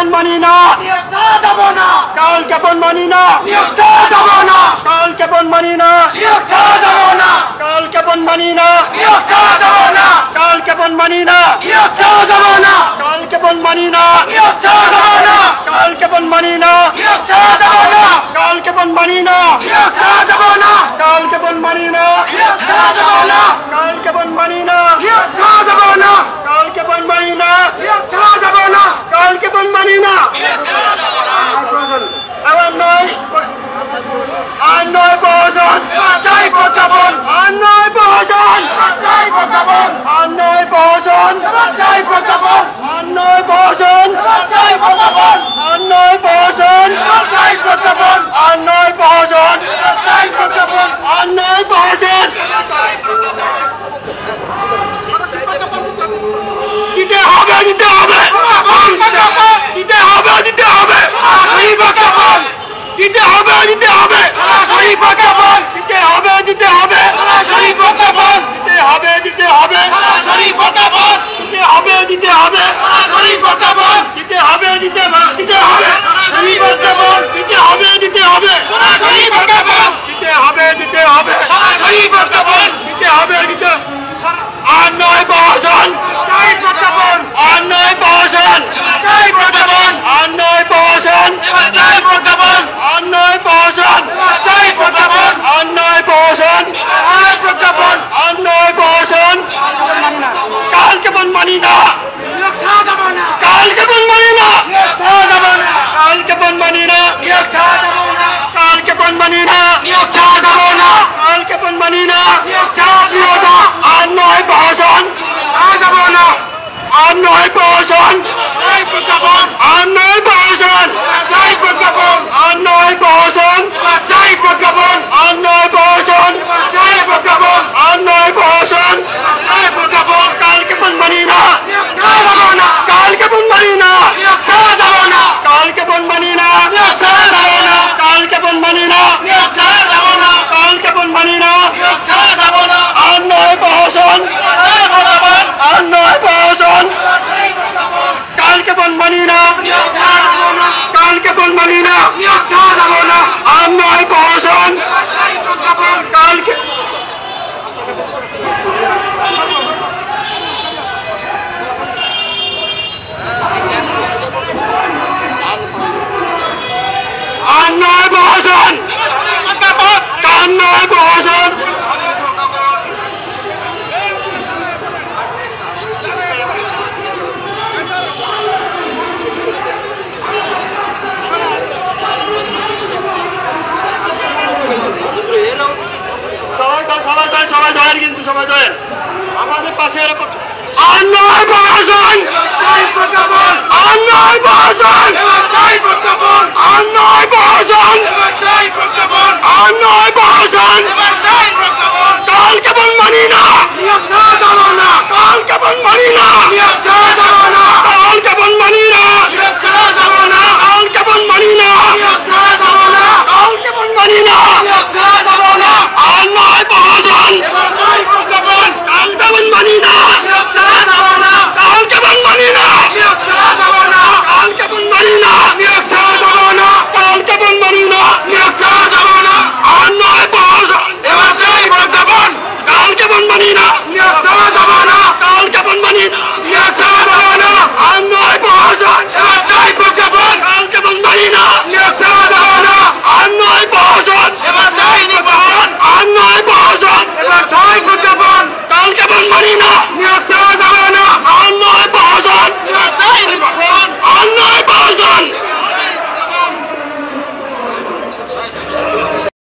কেমন মানি না কাল কেমন মানি না কাল কেমন মানি না কাল কেমন মানি না কাল কেমন মানি না কাল কেমন মানি না কাল কেমন মানি না কাল কেমন মানি না কাল কেমন মানি না কাল কেমন মানি না কাল কেমন মানি না কাল কেমন মানি না এবার নয় আর নয় বহুজন আর নয় বহুজন আর নয় বহুজন আর নয় বহুজন আর নয় বহুজন আর নয় বহুজন আর নয় বহুজন দিতে হবে দিতে হবে দিতে হবে দিতে হবে দিতে হবে দিতে হবে দিতে হবে দিতে হবে দিতে হবে দিতে হবে দিতে হবে দিতে হবে দিতে হবে দিতে দিতে হবে দিতে হবে দিতে হবে দিতে হবে দিতে হবে দিতে হবে দিতে আর নয় বহুজন আর নয় বহুজন আর নয় বহুজন আর নয় বহুজন আর নয় বহুজন আর নয় বহুজন কাল কেমন মানি না কাল কেমন মানি না কাল কেমন মানি না কাল কেমন মানি না কাল কেমন মানি না আর নয় বহুজন আর নয় বহুজন আর নয় বহুজন আর নয় বহুজন আর নয় বহুজন আর নয় বহুজন কাল কেমন মানি না কাল কেমন মানি না কাল কেমন মানি না কাল কেমন মানি না কাল কেমন মানি না আর নয় বহুজন আর নয় বহুজন কাল কেমন মানি না কাল কেমন মানি না আর নয় বহুজন কাল আর নয় বহুজন আর নয় বহুজন সবাই ধরেন কিন্তু সবাই ধরেন আমাদের পাশে এরকম আর নয় বহুজন আর নয় বহুজন আর নয় বহুজন আর নয় বহুজন কাল কেমন মানি না কাল কেমন মানি না কাল কেমন মানি না কাল কেমন মানি না কাল কেমন মানি না আর নয় বহুজন কাল কেমন মানি না কাল কেমন মানি না কাল কেমন মানি না কাল কেমন মানি না আর নয় বহুজন কাল কেমন মানি না কাল কেমন মানি না আর নয় বহুজন কাল কেমন মানি না আর নয় বহুজন আর নয় বহুজন কাল কেমন মানি না